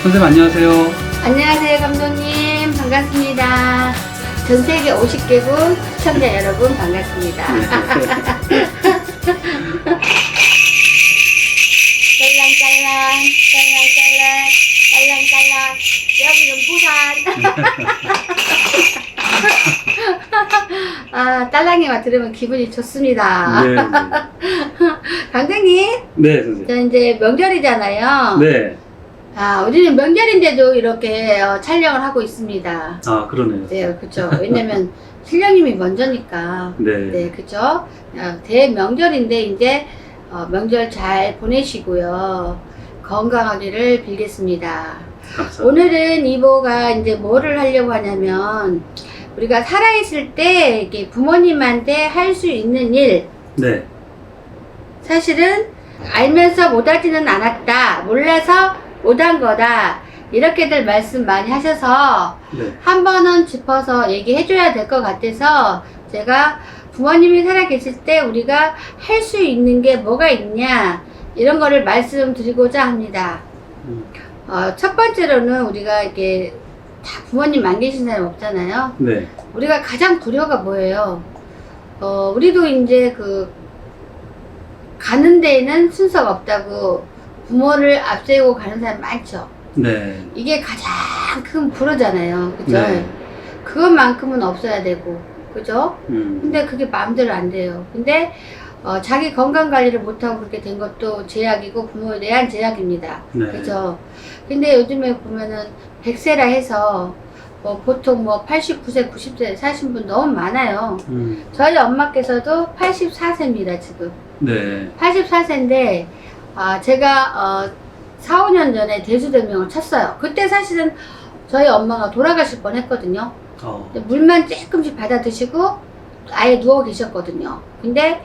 선생님 안녕하세요. 안녕하세요, 감독님. 반갑습니다. 전 세계 50개국 시청자 여러분 반갑습니다. 짤랑짤랑, 짤랑짤랑, 짤랑짤랑. 여기는 부산. 아, 딸랑이만 들으면 기분이 좋습니다. 네. 감독님, 네, 선생님. 저 이제 명절이잖아요. 네. 아, 우리는 명절인데도 이렇게 촬영을 하고 있습니다. 아, 그러네요. 네, 그죠. 왜냐면 신령님이 먼저니까. 네. 네, 그죠. 대명절인데 이제 명절 잘 보내시고요. 건강하기를 빌겠습니다. 감사합니다. 오늘은 이모가 이제 뭐를 하려고 하냐면 우리가 살아있을 때 이렇게 부모님한테 할 수 있는 일, 네. 사실은 알면서 못하지는 않았다, 몰라서 못한 거다, 이렇게들 말씀 많이 하셔서 네. 한 번은 짚어서 얘기해줘야 될 것 같아서 제가 부모님이 살아계실 때 우리가 할 수 있는 게 뭐가 있냐, 이런 거를 말씀드리고자 합니다. 첫 번째로는 우리가 이렇게 다 부모님 안 계신 사람 없잖아요. 네. 우리가 가장 두려워가 뭐예요? 우리도 이제 가는 데에는 순서가 없다고 부모를 앞세우고 가는 사람 많죠. 네. 이게 가장 큰 불효잖아요. 그죠? 네. 그것만큼은 없어야 되고, 그죠? 근데 그게 마음대로 안 돼요. 근데 자기 건강 관리를 못하고 그렇게 된 것도 제약이고 부모에 대한 제약입니다. 네. 그죠? 근데 요즘에 보면은 100세라 해서 보통 89세, 90세 사신 분 너무 많아요. 저희 엄마께서도 84세입니다, 지금. 네. 84세인데, 제가 4, 5년 전에 대수대명을 쳤어요. 그때 사실은 저희 엄마가 돌아가실 뻔 했거든요. 물만 조금씩 받아 드시고 아예 누워 계셨거든요. 근데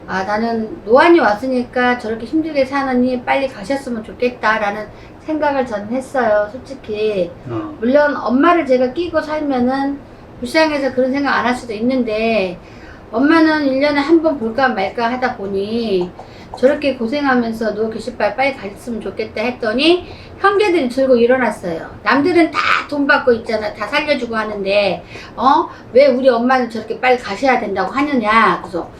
나는 노안이 왔으니까 저렇게 힘들게 사느니 빨리 가셨으면 좋겠다라는 생각을 저는 했어요, 솔직히. 물론 엄마를 제가 끼고 살면은 불쌍해서 그런 생각 안 할 수도 있는데, 엄마는 1년에 한 번 볼까 말까 하다 보니 저렇게 고생하면서 누워 계실 바에 빨리 가셨으면 좋겠다 했더니 형제들이 들고 일어났어요. 남들은 다 돈 받고 있잖아, 다 살려주고 하는데 왜 우리 엄마는 저렇게 빨리 가셔야 된다고 하느냐. 그래서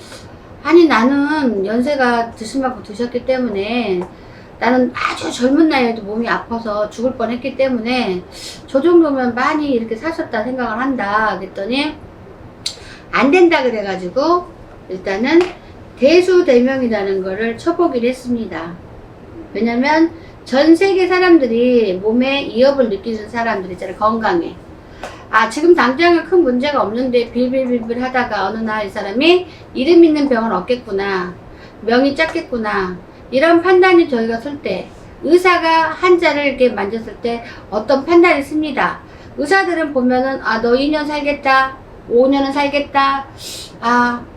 아니, 나는 연세가 드실 만큼 드셨기 때문에, 나는 아주 젊은 나이에도 몸이 아파서 죽을 뻔했기 때문에 저 정도면 많이 이렇게 사셨다 생각을 한다. 그랬더니 안 된다 그래가지고 일단은 대수대명이라는 거를 쳐보기로 했습니다. 왜냐면 전 세계 사람들이 몸에 이업을 느끼는 사람들 있잖아요, 건강에. 지금 당장은 큰 문제가 없는데 빌빌빌빌 하다가 어느 날 이 사람이 이름 있는 병은 없겠구나, 명이 작겠구나, 이런 판단이 저희가 쓸 때, 의사가 환자를 이렇게 만졌을 때 어떤 판단이 씁니다. 의사들은 보면은 너 2년 살겠다, 5년은 살겠다,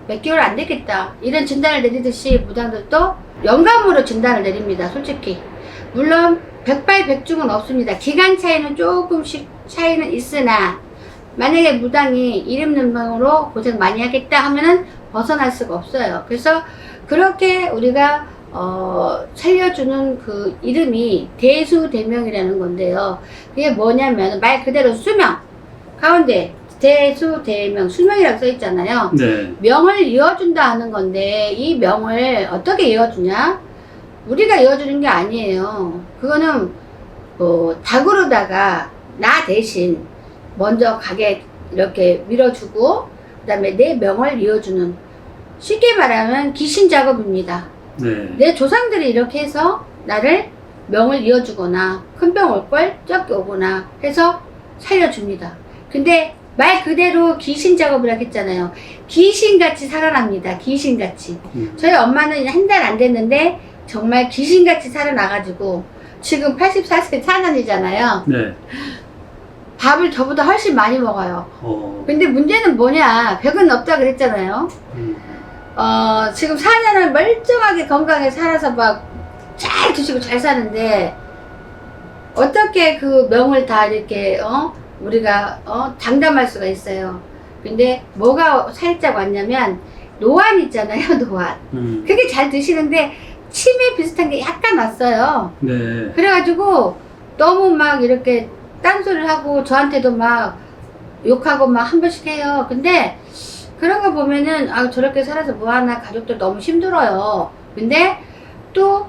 몇 개월 안 되겠다, 이런 진단을 내리듯이 무당들도 영감으로 진단을 내립니다, 솔직히. 물론 백발백중은 없습니다. 기간 차이는 조금씩 차이는 있으나 만약에 무당이 이름 있는 병으로 고생 많이 하겠다 하면은 벗어날 수가 없어요. 그래서 그렇게 우리가 살려주는 그 이름이 대수대명이라는 건데요. 그게 뭐냐면 말 그대로 수명 가운데 대수대명, 수명이라고 써 있잖아요. 네. 명을 이어준다 하는 건데, 이 명을 어떻게 이어주냐? 우리가 이어주는 게 아니에요. 그거는 닭으로다가 나 대신 먼저 가게 이렇게 밀어주고 그 다음에 내 명을 이어주는, 쉽게 말하면 귀신 작업입니다. 네. 내 조상들이 이렇게 해서 나를 명을 이어주거나 큰 병 올 걸 적게 오거나 해서 살려줍니다. 근데 말 그대로 귀신 작업이라고 했잖아요. 귀신같이 살아납니다. 귀신같이. 저희 엄마는 한 달 안 됐는데 정말 귀신같이 살아나가지고 지금 84세 찬원이잖아요. 네. 밥을 저보다 훨씬 많이 먹어요. 근데 문제는 뭐냐, 벽은 없다 그랬잖아요. 지금 4년을 멀쩡하게 건강하게 살아서 막 잘 드시고 잘 사는데 어떻게 그 명을 다 이렇게 우리가 장담할 수가 있어요. 근데 뭐가 살짝 왔냐면 노안 있잖아요, 노안. 그게 잘 드시는데 치매 비슷한 게 약간 왔어요. 네. 그래가지고 너무 막 이렇게 딴소리를 하고 저한테도 막 욕하고 막 한 번씩 해요. 근데 그런 거 보면은 아 저렇게 살아서 뭐하나, 가족들 너무 힘들어요. 근데 또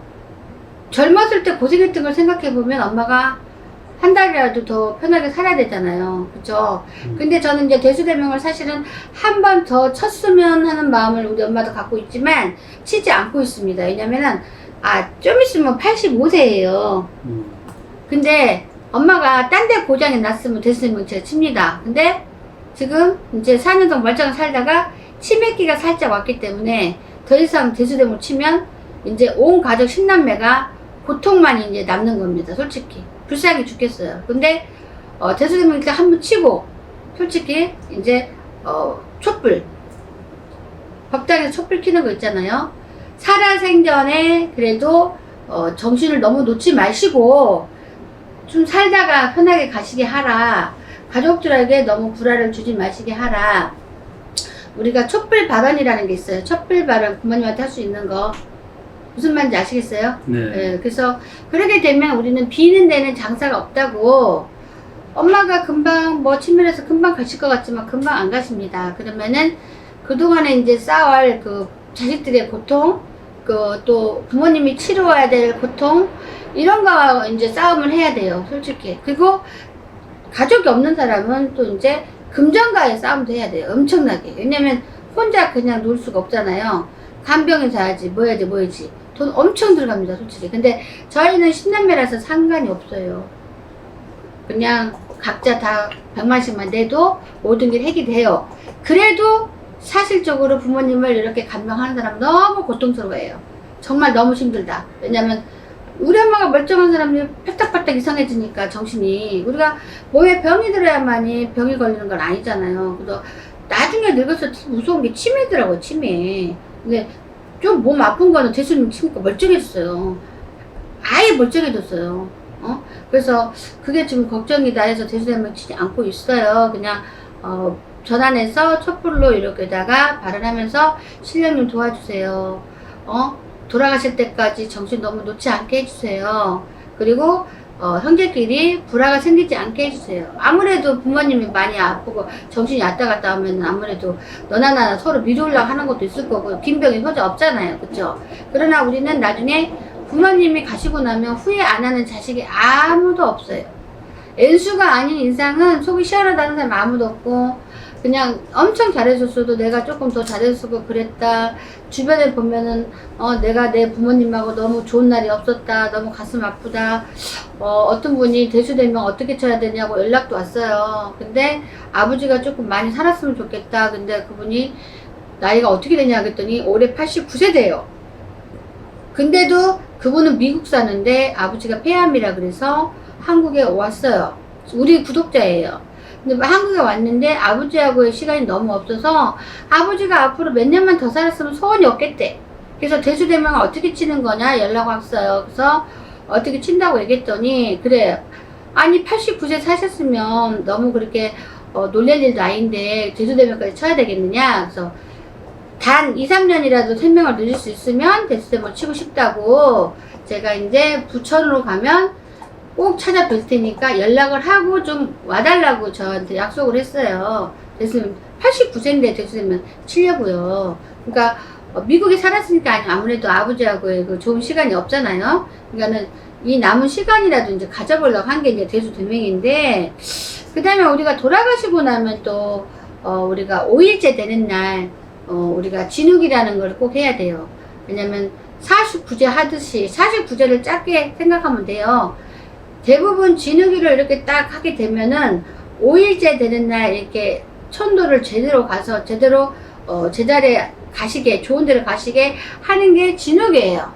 젊었을 때 고생했던 걸 생각해 보면 엄마가 한 달이라도 더 편하게 살아야 되잖아요. 그쵸? 근데 저는 이제 대수대명을 사실은 한 번 더 쳤으면 하는 마음을 우리 엄마도 갖고 있지만 치지 않고 있습니다. 왜냐면은 좀 있으면 85세예요. 근데 엄마가 딴 데 고장이 났으면 대수대명 제가 칩니다. 근데 지금 이제 4년 동안 멀쩡히 살다가 치매기가 살짝 왔기 때문에 더 이상 대수대명을 치면 이제 온 가족 10남매가 고통만 이제 남는 겁니다. 솔직히 불쌍해 죽겠어요. 근데 대수대명 일단 한번 치고 솔직히 이제 촛불 법당에서 촛불 켜는 거 있잖아요. 살아생전에 그래도 정신을 너무 놓지 마시고 좀 살다가 편하게 가시게 하라. 가족들에게 너무 불화를 주지 마시게 하라. 우리가 촛불 발언이라는 게 있어요. 촛불 발언 부모님한테 할 수 있는 거 무슨 말인지 아시겠어요? 네. 그래서 그러게 되면 우리는 비는 데는 장사가 없다고. 엄마가 금방 뭐 치매해서 금방 가실 것 같지만 금방 안 가십니다. 그러면은 그동안에 이제 쌓아올 그 자식들의 고통, 그 또 부모님이 치료해야 될 고통, 이런 거 이제 싸움을 해야 돼요. 솔직히. 그리고 가족이 없는 사람은 또 이제 금전가의 싸움도 해야 돼요. 엄청나게. 왜냐면 혼자 그냥 놀 수가 없잖아요. 간병인 사야지, 뭐 해야지, 뭐 해야지. 돈 엄청 들어갑니다, 솔직히. 근데 저희는 10남매라서 상관이 없어요. 그냥 각자 다 100만씩만 내도 모든 게 해결돼요. 그래도 사실적으로 부모님을 이렇게 간병하는 사람 너무 고통스러워해요. 정말 너무 힘들다. 왜냐면 우리 엄마가 멀쩡한 사람이 팔딱팔딱 이상해지니까 정신이, 우리가 몸에 병이 들어야만이 병이 걸리는 건 아니잖아요. 그래서 나중에 늙어서 무서운 게 치매더라고요. 치매. 근데 좀 몸 아픈 거는 대수님 치니까 멀쩡해졌어요. 아예 멀쩡해졌어요. 그래서 그게 지금 걱정이다 해서 대수대명 치지 않고 있어요. 그냥 전환해서 촛불로 이렇게다가 발언하면서 신령님 도와주세요. 돌아가실 때까지 정신 너무 놓지 않게 해주세요. 그리고 형제끼리 불화가 생기지 않게 해주세요. 아무래도 부모님이 많이 아프고 정신이 왔다 갔다 하면 아무래도 너나 나나 서로 미루려고 하는 것도 있을 거고 빈병이 효자 없잖아요. 그쵸? 그러나 우리는 나중에 부모님이 가시고 나면 후회 안 하는 자식이 아무도 없어요. N수가 아닌 인상은 속이 시원하다는 사람 아무도 없고, 그냥 엄청 잘해줬어도 내가 조금 더 잘해주고 그랬다. 주변에 보면은 내가 내 부모님하고 너무 좋은 날이 없었다. 너무 가슴 아프다. 어떤 분이 대수대명 어떻게 쳐야 되냐고 연락도 왔어요. 근데 아버지가 조금 많이 살았으면 좋겠다. 근데 그분이 나이가 어떻게 되냐 그랬더니 올해 89세대예요. 근데도 그분은 미국 사는데 아버지가 폐암이라 그래서 한국에 왔어요. 우리 구독자예요. 근데 한국에 왔는데 아버지하고의 시간이 너무 없어서 아버지가 앞으로 몇 년만 더 살았으면 소원이 없겠대. 그래서 대수대명을 어떻게 치는 거냐 연락 왔어요. 그래서 어떻게 친다고 얘기했더니 그래, 아니 89세 사셨으면 너무 그렇게 놀랄 일도 아닌데 대수대명까지 쳐야 되겠느냐. 그래서 단 2, 3년이라도 생명을 누릴 수 있으면 대수대명 치고 싶다고 제가 이제 부천으로 가면 꼭 찾아뵐 테니까 연락을 하고 좀 와달라고 저한테 약속을 했어요. 대수님 89세인데 대수되면 치려고요. 그러니까 미국에 살았으니까 아무래도 아버지하고의 그 좋은 시간이 없잖아요. 그러니까는 이 남은 시간이라도 이제 가져보려고 한 게 이제 대수대명인데, 그 다음에 우리가 돌아가시고 나면 또 우리가 5일째 되는 날 우리가 진욱이라는 걸 꼭 해야 돼요. 왜냐면 49제 하듯이 49제를 짧게 생각하면 돼요. 대부분 진욱이를 이렇게 딱 하게 되면은 5일째 되는 날 이렇게 천도를 제대로 가서 제대로 제자리에 가시게, 좋은 데를 가시게 하는 게 진욱이에요.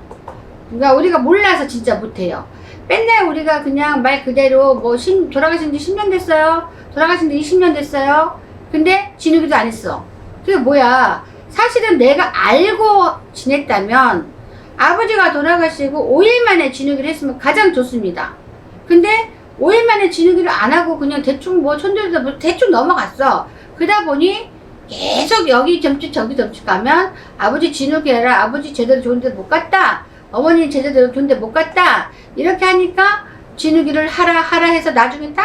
그러니까 우리가 몰라서 진짜 못해요. 맨날 우리가 그냥 말 그대로 뭐 돌아가신 지 10년 됐어요. 돌아가신 지 20년 됐어요. 근데 진욱이도 안 했어. 그게 뭐야? 사실은 내가 알고 지냈다면 아버지가 돌아가시고 5일 만에 진욱이를 했으면 가장 좋습니다. 근데 5일 만에 진욱이를 안 하고 그냥 대충 뭐 천도에서 대충 넘어갔어. 그러다 보니 계속 여기 점집 저기 점집 가면 아버지 진욱이 해라, 아버지 제대로 좋은 데 못 갔다, 어머니 제대로 좋은 데 못 갔다, 이렇게 하니까 진우기를 하라 해서 나중에 다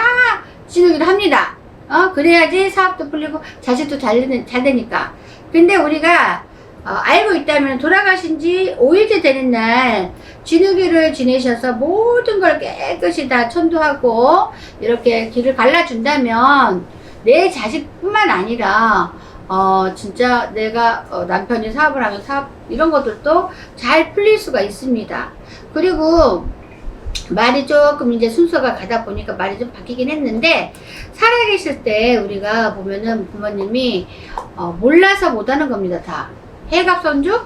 진우기를 합니다. 그래야지 사업도 풀리고 자식도 잘 되니까. 근데 우리가 알고 있다면 돌아가신 지 5일째 되는 날 진우기를 지내셔서 모든 걸 깨끗이 다 천도하고 이렇게 길을 갈라준다면 내 자식뿐만 아니라 진짜 내가 남편이 사업을 하면 사업 이런 것들도 잘 풀릴 수가 있습니다. 그리고 말이 조금 이제 순서가 가다 보니까 말이 좀 바뀌긴 했는데, 살아계실 때 우리가 보면은 부모님이 몰라서 못하는 겁니다. 다 해갑성주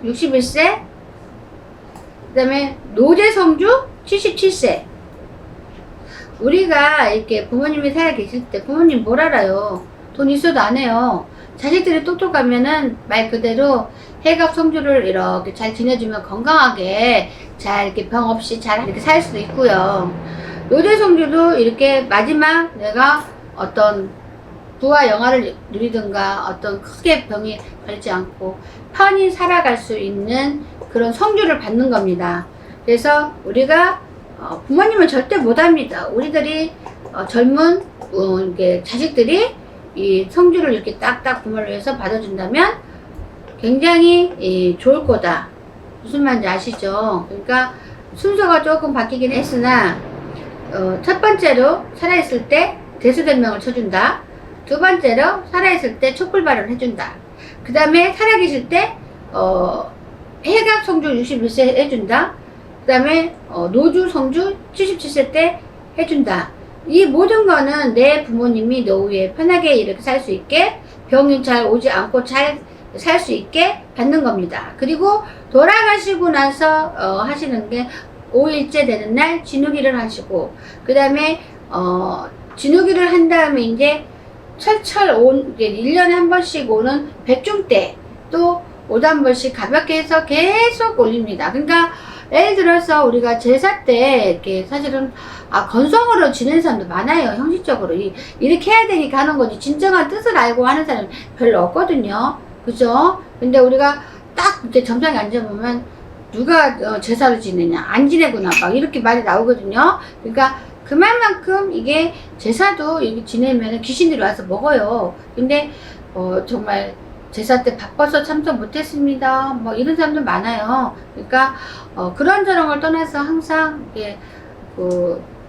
61세, 그 다음에 노재성주 77세. 우리가 이렇게 부모님이 살아계실 때 부모님 뭘 알아요? 돈 있어도 안 해요. 자식들이 똑똑하면은 말 그대로 해갑성주를 이렇게 잘 지내주면 건강하게 잘 이렇게 병 없이 잘 이렇게 살 수도 있고요. 노재성주도 이렇게 마지막 내가 어떤 부와 영화를 누리든가 어떤 크게 병이 걸리지 않고 편히 살아갈 수 있는 그런 성주를 받는 겁니다. 그래서 우리가 부모님은 절대 못합니다. 우리들이 젊은 이게 자식들이 이 성주를 이렇게 딱딱 부모를 위해서 받아준다면 굉장히 좋을 거다. 무슨 말인지 아시죠? 그러니까 순서가 조금 바뀌긴 했으나 첫 번째로 살아있을 때 대수대명을 쳐준다. 두 번째로 살아있을 때 촛불발언을 해준다. 그 다음에 살아계실 때 해갑성주 61세 해준다. 그 다음에 노주성주 77세 때 해준다. 이 모든 거는 내 부모님이 노후에 편하게 이렇게 살 수 있게, 병이 잘 오지 않고 잘 살 수 있게 받는 겁니다. 그리고 돌아가시고 나서 하시는 게 5일째 되는 날 진우기를 하시고, 그 다음에 진우기를 한 다음에 이제 철철 1년에 한 번씩 오는 백중 때 또 5단번씩 가볍게 해서 계속 올립니다. 그러니까 예를 들어서 우리가 제사 때 이렇게 사실은 건성으로 지내는 사람도 많아요. 형식적으로 이렇게 해야 되니까 하는 거지 진정한 뜻을 알고 하는 사람이 별로 없거든요. 그죠? 근데 우리가 딱 이렇게 점상에 앉아보면 누가 제사를 지내냐, 안 지내구나 막 이렇게 말이 나오거든요. 그러니까 그만큼 이게 제사도 여기 지내면 귀신들이 와서 먹어요. 근데 정말 제사 때 바빠서 참석 못했습니다. 뭐 이런 사람들 많아요. 그러니까 그런저런 걸 떠나서 항상 이게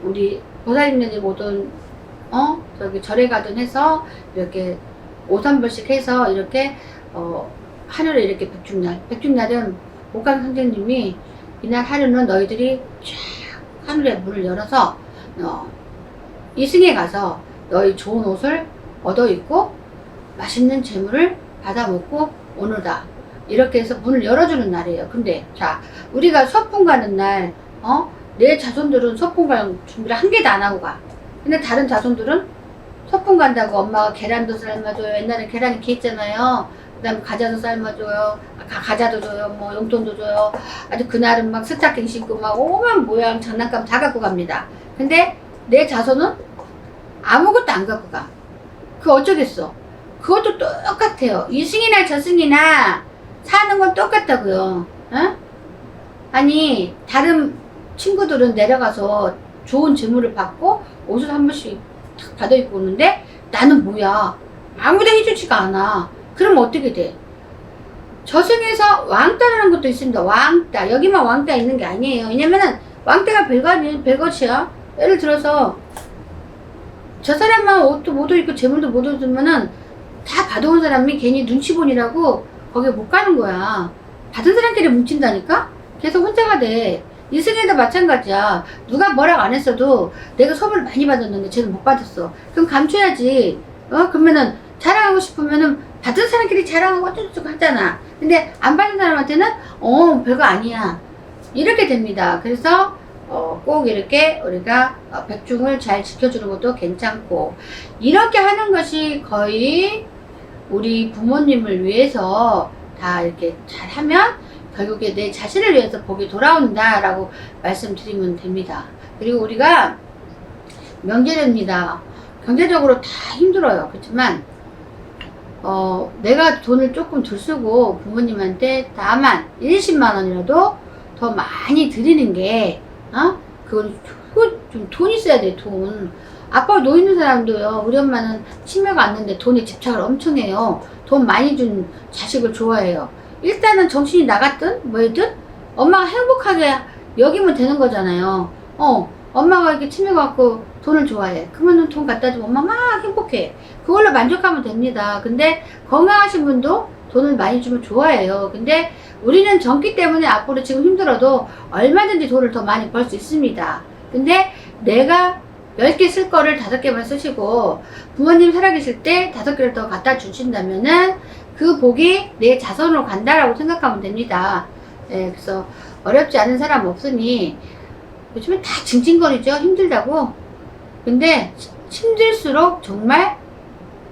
우리 보살님들이 모든 저기 절에 가든 해서 이렇게 5~3번씩 해서 이렇게 하늘에 이렇게 백중날은 목감 선생님이 이날 하루는 너희들이 쫙 하늘에 문을 열어서 이승에 가서 너희 좋은 옷을 얻어 입고 맛있는 재물을 받아 먹고 오늘다. 이렇게 해서 문을 열어주는 날이에요. 근데 자, 우리가 소풍 가는 날 내 자손들은 소풍 갈 준비를 한 개도 안 하고 가. 근데 다른 자손들은 소풍 간다고 엄마가 계란도 삶아줘요. 옛날에 계란이 귀했잖아요. 그 다음에 과자도 삶아줘요. 과자도 줘요. 뭐 용돈도 줘요. 아주 그날은 막 스타킹 신고 막 오만 모양 장난감 다 갖고 갑니다. 근데 내 자손은 아무것도 안 갖고 가. 그거 어쩌겠어. 그것도 똑같아요. 이승이나 저승이나 사는 건 똑같다고요. 아니 다른 친구들은 내려가서 좋은 재물을 받고 옷을 한 번씩 탁 받아 입고 오는데 나는 뭐야, 아무도 해주지가 않아. 그럼 어떻게 돼? 저승에서 왕따라는 것도 있습니다. 왕따. 여기만 왕따 있는 게 아니에요. 왜냐면은 왕따가 별것이야. 예를 들어서 저 사람만 옷도 못 입고 재물도 못 얻으면은 다 받아온 사람이 괜히 눈치 보느라고 거기에 못 가는 거야. 받은 사람끼리 뭉친다니까? 계속 혼자가 돼. 이승에도 마찬가지야. 누가 뭐라고 안 했어도 내가 선물을 많이 받았는데 쟤는 못 받았어. 그럼 감춰야지. 그러면은 자랑하고 싶으면은 받은 사람끼리 자랑하고 어쩌고저쩌고 하잖아. 근데 안 받은 사람한테는 별거 아니야. 이렇게 됩니다. 그래서 꼭 이렇게 우리가 백중을 잘 지켜주는 것도 괜찮고, 이렇게 하는 것이 거의 우리 부모님을 위해서 다 이렇게 잘 하면 결국에 내 자신을 위해서 복이 돌아온다 라고 말씀드리면 됩니다. 그리고 우리가 명절입니다. 경제적으로 다 힘들어요. 그렇지만 내가 돈을 조금 덜 쓰고 부모님한테 다만 1~10만 원이라도 더 많이 드리는 게 그거 좀 돈 있어야 돼, 돈. 아빠 노 있는 사람도요, 우리 엄마는 치매가 왔는데 돈에 집착을 엄청 해요. 돈 많이 준 자식을 좋아해요. 일단은 정신이 나갔든 뭐든 엄마가 행복하게 여기면 되는 거잖아요. 엄마가 이렇게 치매가 왔고 돈을 좋아해. 그러면 돈 갖다 주면 엄마 막 행복해. 그걸로 만족하면 됩니다. 근데 건강하신 분도 돈을 많이 주면 좋아해요. 근데 우리는 젊기 때문에 앞으로 지금 힘들어도 얼마든지 돈을 더 많이 벌 수 있습니다. 근데 내가 10개 쓸 거를 5개만 쓰시고 부모님 살아계실 때 5개를 더 갖다 주신다면은 그 복이 내 자손으로 간다라고 생각하면 됩니다. 네, 그래서 어렵지 않은 사람 없으니 요즘엔 다 징징거리죠. 힘들다고. 근데 힘들수록 정말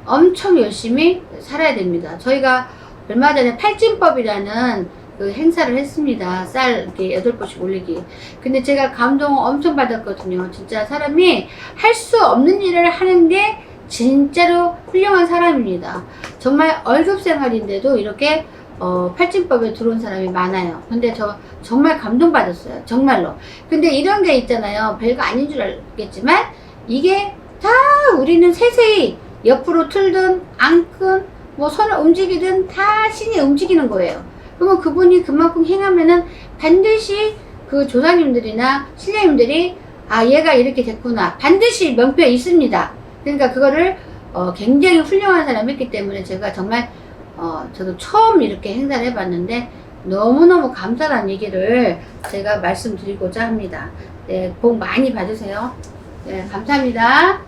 엄청 열심히 살아야 됩니다. 저희가 얼마 전에 팔진법이라는 그 행사를 했습니다. 쌀 이렇게 8번씩 올리기. 근데 제가 감동 엄청 받았거든요. 진짜 사람이 할 수 없는 일을 하는 게 진짜로 훌륭한 사람입니다. 정말 월급 생활인데도 이렇게 팔진법에 들어온 사람이 많아요. 근데 저 정말 감동받았어요. 정말로. 근데 이런 게 있잖아요. 별거 아닌 줄 알겠지만 이게 다 우리는 세세히 옆으로 틀든 앉든 뭐 손을 움직이든 다 신이 움직이는 거예요. 그러면 그분이 그만큼 행하면은 반드시 그 조상님들이나 신령님들이 얘가 이렇게 됐구나. 반드시 명표에 있습니다. 그러니까 그거를 굉장히 훌륭한 사람이 있기 때문에 제가 정말 저도 처음 이렇게 행사를 해봤는데 너무너무 감사한 얘기를 제가 말씀드리고자 합니다. 네, 복 많이 받으세요. 네, 감사합니다.